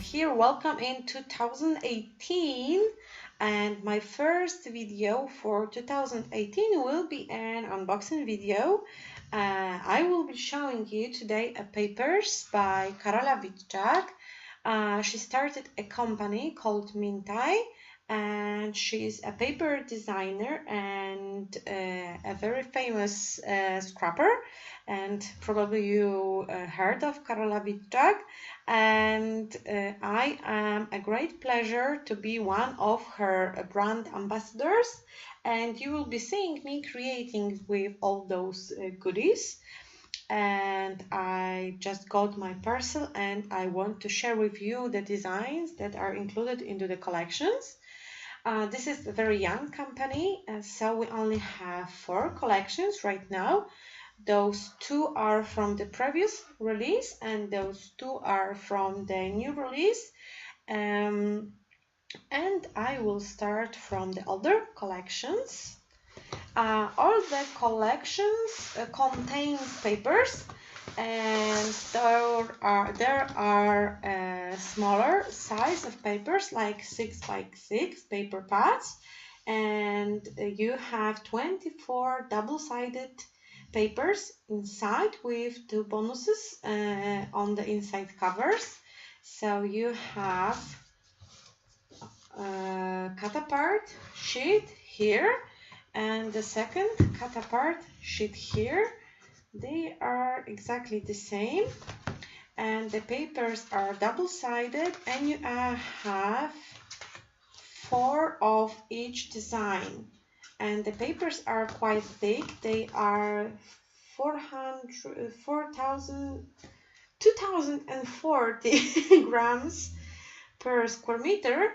here. Welcome in 2018, and my first video for 2018 will be an unboxing video. I will be showing you today a papers by Karola. She started a company called Mintay, and she's a paper designer and a very famous scrapper, and probably you heard of Karola. And I am a great pleasure to be one of her brand ambassadors, and you will be seeing me creating with all those goodies. And I just got my parcel and I want to share with you the designs that are included into the collections. This is a very young company, so we only have 4 collections right now. Those 2 are from the previous release and those 2 are from the new release. And I will start from the older collections. All the collections contains papers, and there are smaller size of papers like 6x6 paper pads, and you have 24 double-sided papers inside with 2 bonuses on the inside covers. So you have cut apart sheet here and the second cut apart sheet here. They are exactly the same, and the papers are double-sided, and you have 4 of each design, and the papers are quite thick. They are 2040 grams per square meter.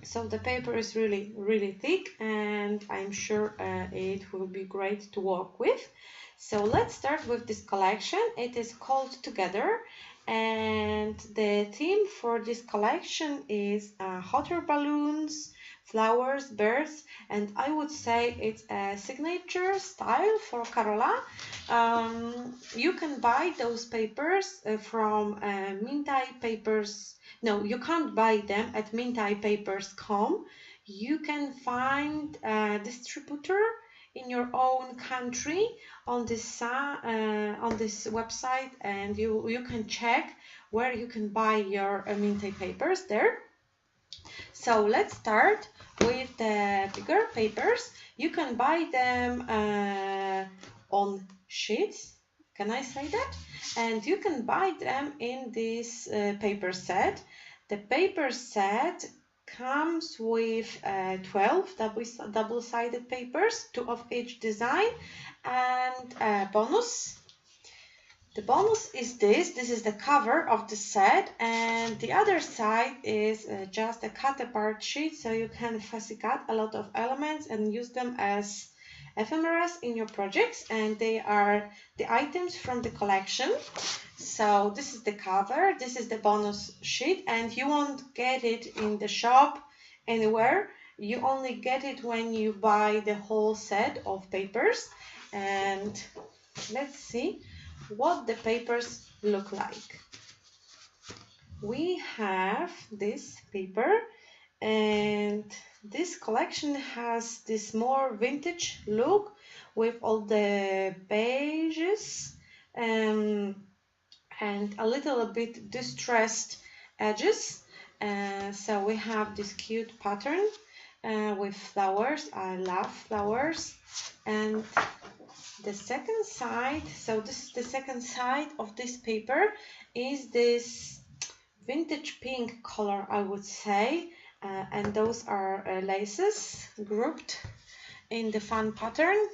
So the paper is really thick, and I'm sure it will be great to work with. So let's start with this collection. It is called Together, and the theme for this collection is hot air balloons, flowers, birds, and I would say it's a signature style for Karola. You can buy those papers from Mintay Papers. No, you can't buy them at mintaypapers.com. You can find a distributor in your own country on this website, and you can check where you can buy your Mintay papers there. So let's start with the bigger papers. You can buy them on sheets. Can I say that? And you can buy them in this paper set. The paper set comes with 12 double-sided papers, 2 of each design, and a bonus. The bonus is this is the cover of the set, and the other side is just a cut apart sheet, so you can fussy cut a lot of elements and use them as ephemeras in your projects, and they are the items from the collection. So this is the cover, this is the bonus sheet, and you won't get it in the shop anywhere. You only get it when you buy the whole set of papers. And let's see what the papers look like. We have this paper, and this collection has this more vintage look with all the beiges and a little bit distressed edges. So we have this cute pattern with flowers. I love flowers. And the second side, so this is the second side of this paper, is this vintage pink color, I would say, and those are laces grouped in the fun pattern.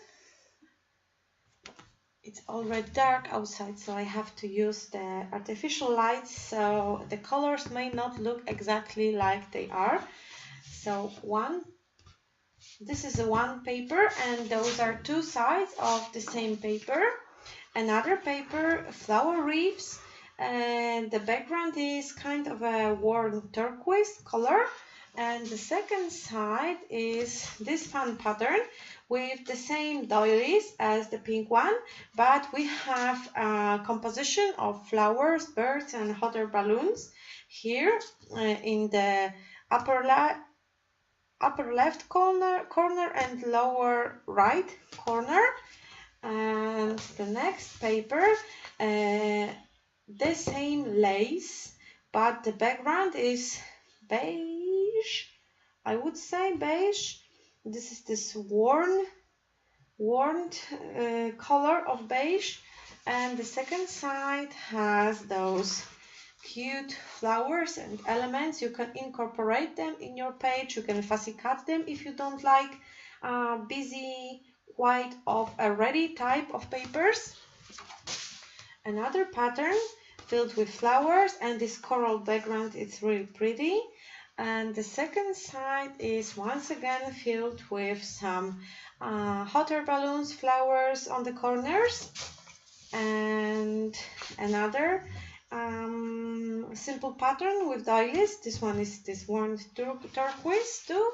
It's already dark outside, so I have to use the artificial lights, so the colors may not look exactly like they are. So this is one paper, and those are 2 sides of the same paper. Another paper, flower wreaths, and the background is kind of a warm turquoise color. And the second side is this fun pattern with the same doilies as the pink one, but we have a composition of flowers, birds, and hot air balloons. here in the upper left corner and lower right corner. And the next paper, the same lace, but the background is beige. I would say beige. This is this warm color of beige, and the second side has those cute flowers and elements. You can incorporate them in your page. You can fussy cut them if you don't like busy, quite of a ready type of papers. Another pattern filled with flowers, and this coral background is really pretty. And the second side is once again filled with some hot air balloons, flowers on the corners, and another simple pattern with doilies. This one is this warm turquoise too,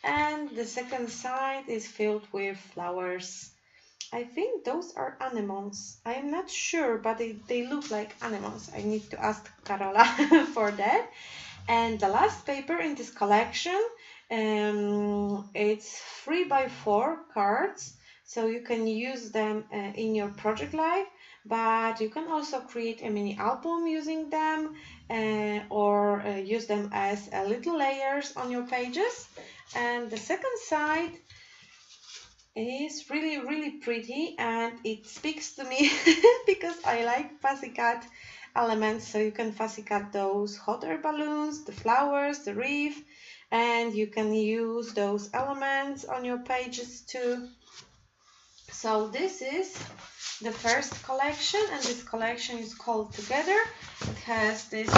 and the second side is filled with flowers. I think those are anemones. I'm not sure, but they look like anemones. I need to ask Karola for that. And the last paper in this collection, it's 3x4 cards, so you can use them in your project life, but you can also create a mini album using them, or use them as little layers on your pages. And the second side is really pretty, and it speaks to me because I like fussy cut elements. So you can fussy cut those hot air balloons, the flowers, the wreath, and you can use those elements on your pages too. So this is the first collection, and this collection is called Together. It has this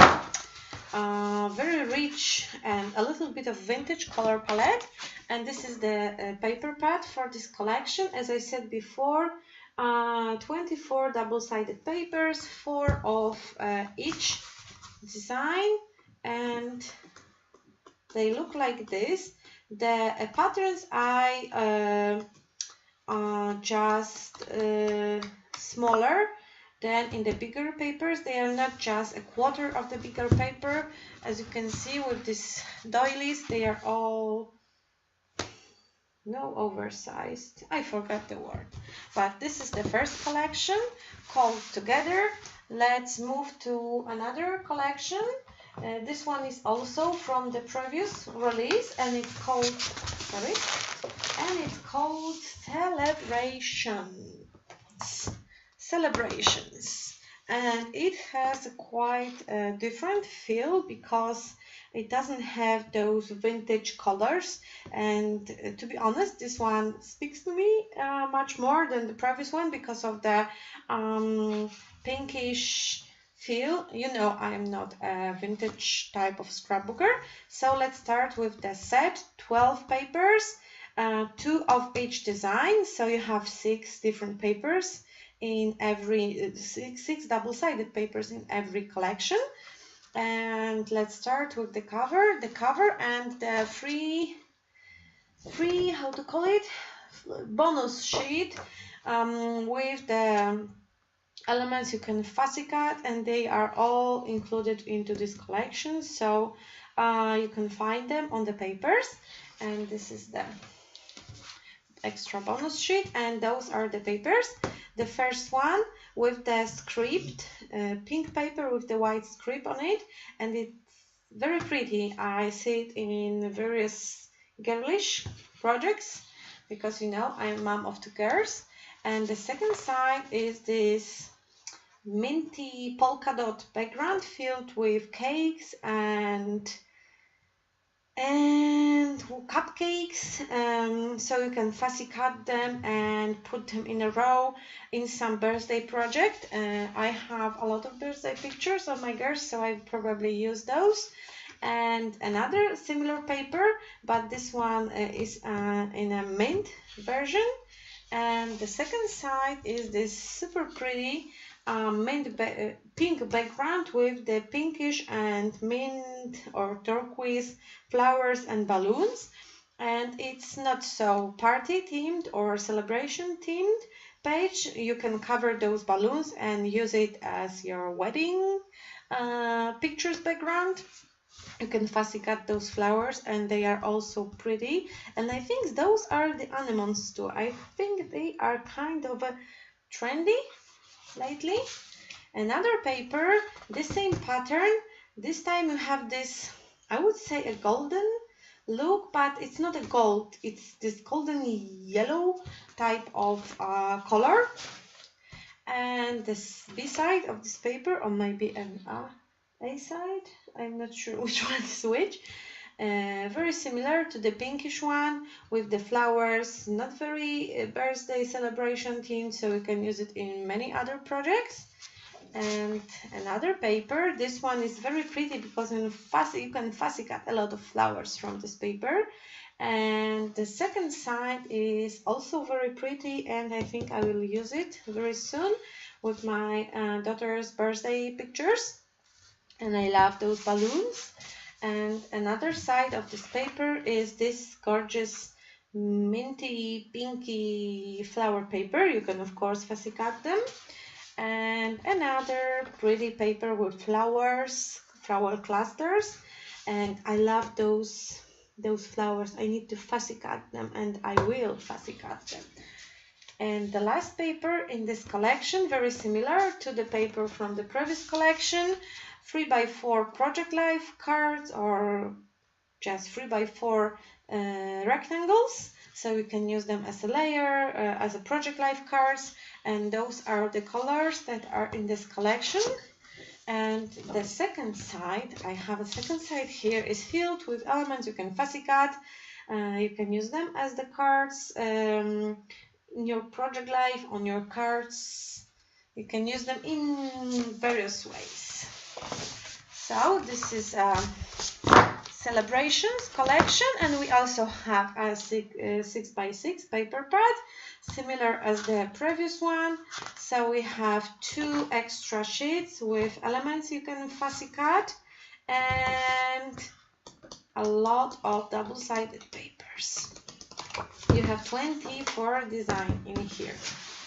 very rich and a little bit of vintage color palette, and this is the paper pad for this collection. As I said before, 24 double-sided papers, 4 of each design, and they look like this. The patterns I just smaller than in the bigger papers. They are not just a quarter of the bigger paper. As you can see with these doilies, they are all oversized. I forgot the word. But this is the first collection called Together. Let's move to another collection. This one is also from the previous release, and it's called Celebrations, and it has a quite different feel because it doesn't have those vintage colors, and to be honest, this one speaks to me much more than the previous one because of the pinkish feel. You know, I am not a vintage type of scrapbooker. So let's start with the set, 12 papers, 2 of each design. So you have 6 different papers in every, 6 double-sided papers in every collection. And let's start with the cover. The cover and the free, how to call it, bonus sheet with the elements you can fussy cut, and they are all included into this collection, so you can find them on the papers. And this is the extra bonus sheet, and those are the papers. The first one with the script, pink paper with the white script on it, and it's very pretty. I see it in various girlish projects because, you know, I'm mom of 2 girls. And the second side is this minty polka dot background filled with cakes and cupcakes, so you can fussy cut them and put them in a row in some birthday project. I have a lot of birthday pictures of my girls, so I probably use those. And another similar paper, but this one is in a mint version. And the second side is this super pretty pink background with the pinkish and mint or turquoise flowers and balloons. And it's not so party themed or celebration themed page. You can cover those balloons and use it as your wedding pictures background. You can fussy cut those flowers and they are also pretty. And I think those are the anemones too. I think they are kind of trendy lately. Another paper, the same pattern. This time you have this, I would say a golden look, but it's not a gold. It's this golden yellow type of color. And this B side of this paper, or maybe an A side, I'm not sure which one is which. Very similar to the pinkish one with the flowers, not very birthday celebration theme, so you can use it in many other projects. And another paper, this one is very pretty because you can fussy cut a lot of flowers from this paper. And the second side is also very pretty, and I think I will use it very soon with my daughter's birthday pictures. And I love those balloons. And another side of this paper is this gorgeous minty pinky flower paper. You can of course fussy cut them. And another pretty paper with flowers, flower clusters. And I love those flowers. I need to fussy cut them, and I will fussy cut them. And the last paper in this collection, very similar to the paper from the previous collection, 3x4 project life cards, or just 3x4 rectangles, so you can use them as a layer, as a project life cards, and those are the colors that are in this collection. And the second side, I have a second side here, is filled with elements you can fussy cut. You can use them as the cards in your project life, on your cards. You can use them in various ways. So this is a celebrations collection, and we also have a 6x6 paper pad, similar as the previous one. So we have 2 extra sheets with elements you can fussy cut, and a lot of double-sided papers. You have 24 designs in here.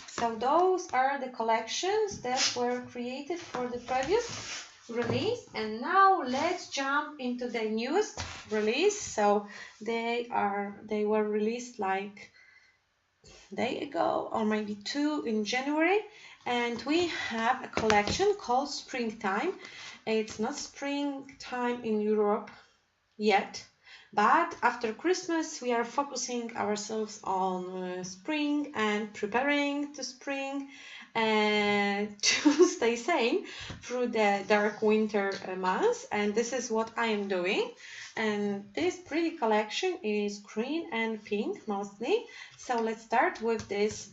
So those are the collections that were created for the previous release, and now let's jump into the newest release. So they were released like a day ago, or maybe 2 in January, and we have a collection called Springtime. It's not springtime in Europe yet, but after Christmas we are focusing ourselves on spring and preparing to spring and to stay sane through the dark winter months, and this is what I am doing. And this pretty collection is green and pink mostly. So let's start with this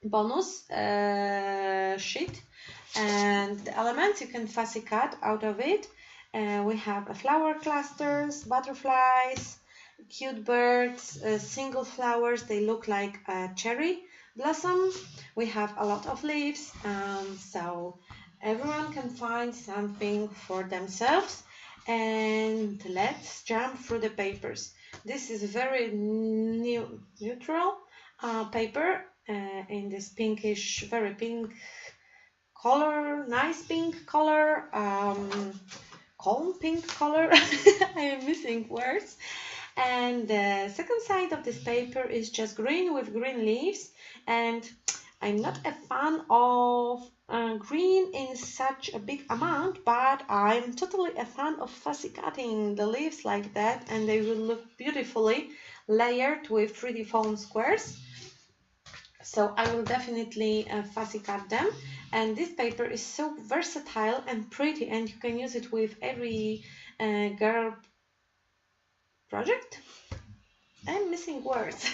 bonus sheet, and the elements you can fussy cut out of it. We have flower clusters, butterflies, cute birds, single flowers. They look like a cherry blossom. We have a lot of leaves, so everyone can find something for themselves. And let's jump through the papers. This is very neutral paper in this pinkish, very pink color, nice pink color, calm pink color. I am missing words. And the second side of this paper is just green with green leaves, and I'm not a fan of green in such a big amount, but I'm totally a fan of fussy cutting the leaves like that, and they will look beautifully layered with 3D foam squares. So I will definitely fussy cut them. And this paper is so versatile and pretty, and you can use it with every girl project. I'm missing words.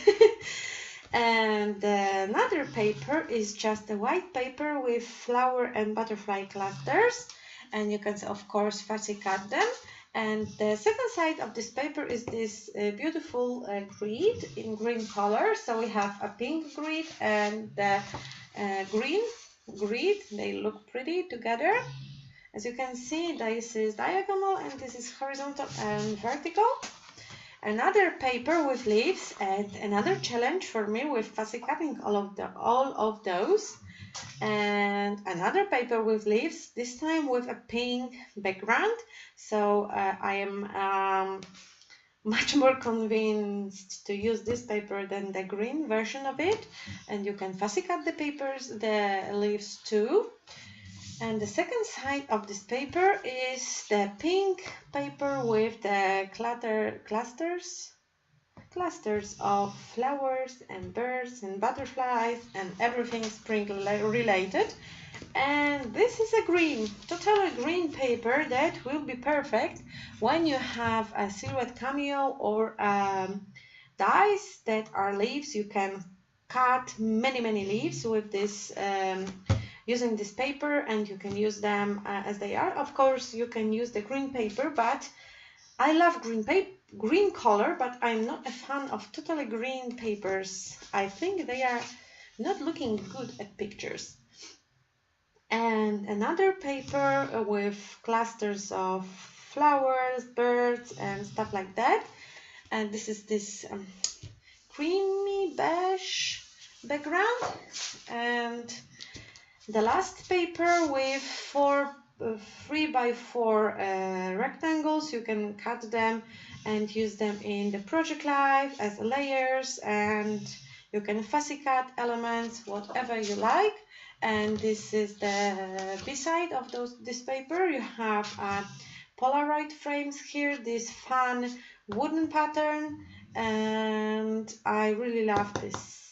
And another paper is just a white paper with flower and butterfly clusters, and you can of course fussy cut them. And the second side of this paper is this beautiful grid in green color. So we have a pink grid and the green grid. They look pretty together. As you can see, this is diagonal and this is horizontal and vertical. another paper with leaves, and another challenge for me with fussy cutting all of those. And another paper with leaves, this time with a pink background. So I am much more convinced to use this paper than the green version of it. And you can fussy cut the leaves too. And the second side of this paper is the pink paper with the clusters of flowers and birds and butterflies and everything spring related. And this is a green, totally green paper that will be perfect when you have a silhouette cameo or dies that are leaves. You can cut many leaves with this using this paper, and you can use them as they are. Of course, you can use the green paper, but I love green color, but I'm not a fan of totally green papers. I think they are not looking good at pictures. And another paper with clusters of flowers, birds, and stuff like that. And this is this creamy beige background. And the last paper with 3 by 4 rectangles. You can cut them and use them in the project life as layers, and you can fussy cut elements, whatever you like. And this is the B-side of this paper. You have Polaroid frames here, this fun wooden pattern, and I really love this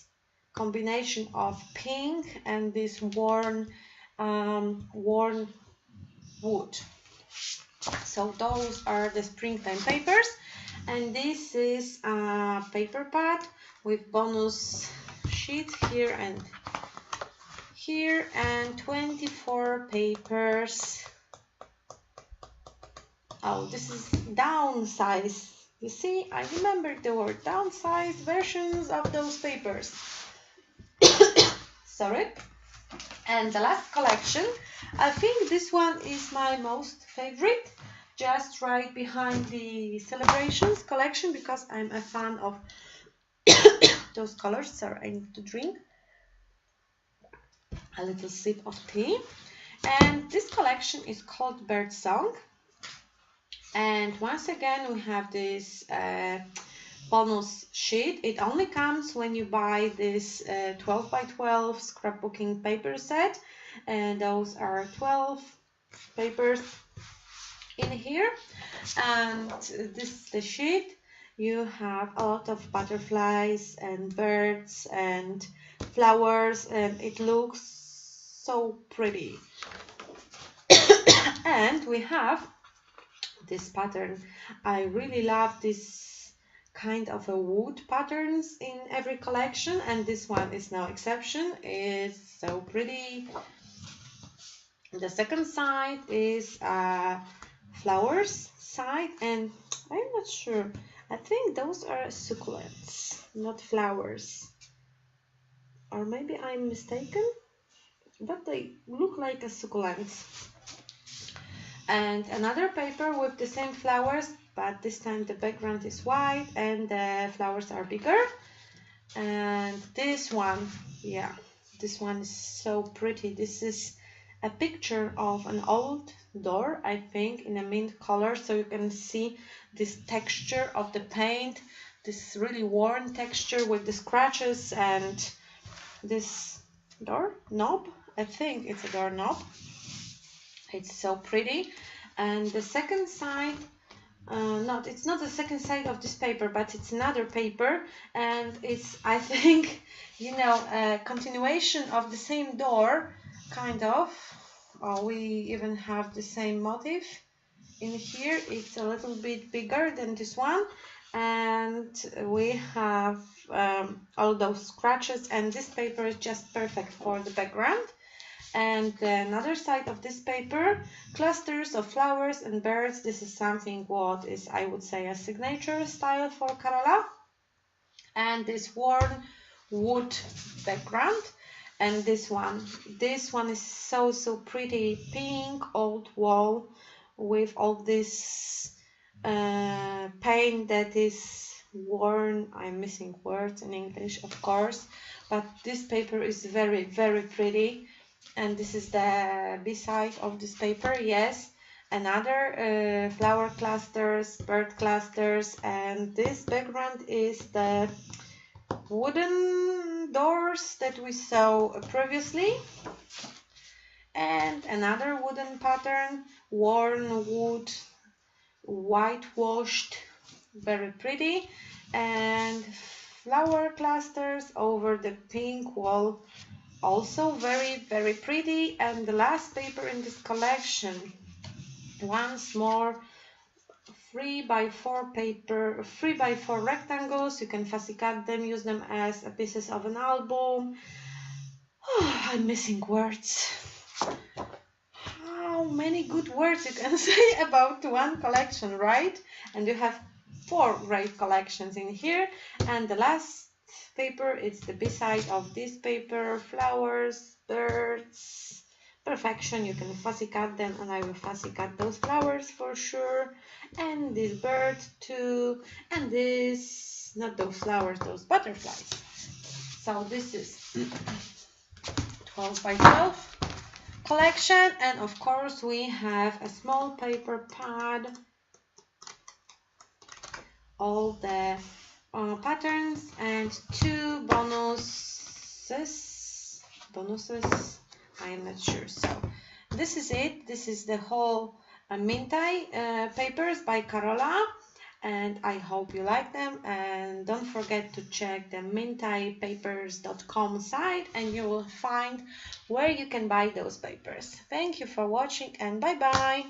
combination of pink and this worn wood. So those are the springtime papers, and this is a paper pad with bonus sheets here and here, and 24 papers. Oh, this is downsize. You see, I remember the word downsize versions of those papers. Sorry. And the last collection, I think this one is my most favorite, just right behind the celebrations collection, because I'm a fan of those colors. Sorry, I need to drink a little sip of tea. And this collection is called Bird Song. And once again, we have this bonus sheet. It only comes when you buy this 12 by 12 scrapbooking paper set, and those are 12 papers in here. And this is the sheet. You have a lot of butterflies and birds and flowers, and it looks so pretty. And we have this pattern. I really love this kind of a wood patterns in every collection, and this one is no exception. It's so pretty. The second side is flowers side, and I'm not sure. I think those are succulents, not flowers. Or maybe I'm mistaken, but they look like a succulent. And another paper with the same flowers, but this time the background is white and the flowers are bigger. And this one, yeah, this one is so pretty. This is a picture of an old door, I think, in a mint color, so you can see this texture of the paint, this really worn texture with the scratches, and this door knob, I think it's a door knob. It's so pretty. And the second side, it's not the second side of this paper, but it's another paper, and it's, I think, you know, a continuation of the same door, kind of. We even have the same motif in here. It's a little bit bigger than this one, and we have all those scratches, and this paper is just perfect for the background. And another side of this paper, clusters of flowers and birds. This is something what is, I would say, a signature style for Karola. And this worn wood background. And this one is so pretty, pink old wall with all these paint that is worn. I'm missing words in English, of course, but this paper is very, very pretty. And this is the B-side of this paper. Yes, another flower clusters, bird clusters, and this background is the wooden doors that we saw previously, and another wooden pattern, worn wood, whitewashed, very pretty, and flower clusters over the pink wall, also very, very pretty. And the last paper in this collection, once more, 3x4 paper, 3x4 rectangles. You can fussy cut them, use them as pieces of an album. Oh, I'm missing words. How many good words you can say about one collection, right? And you have 4 great collections in here. And the last paper is the B-side of this paper, flowers, birds, perfection. You can fussy cut them, and I will fussy cut those flowers for sure, and this bird too, and this, not those flowers, those butterflies. So this is 12x12 collection, and of course we have a small paper pad, all the patterns, and 2 bonuses, I am not sure. So this is it. This is the whole Mintay papers by Karola, and I hope you like them. And don't forget to check the mintaypapers.com site, and you will find where you can buy those papers. Thank you for watching, and bye bye.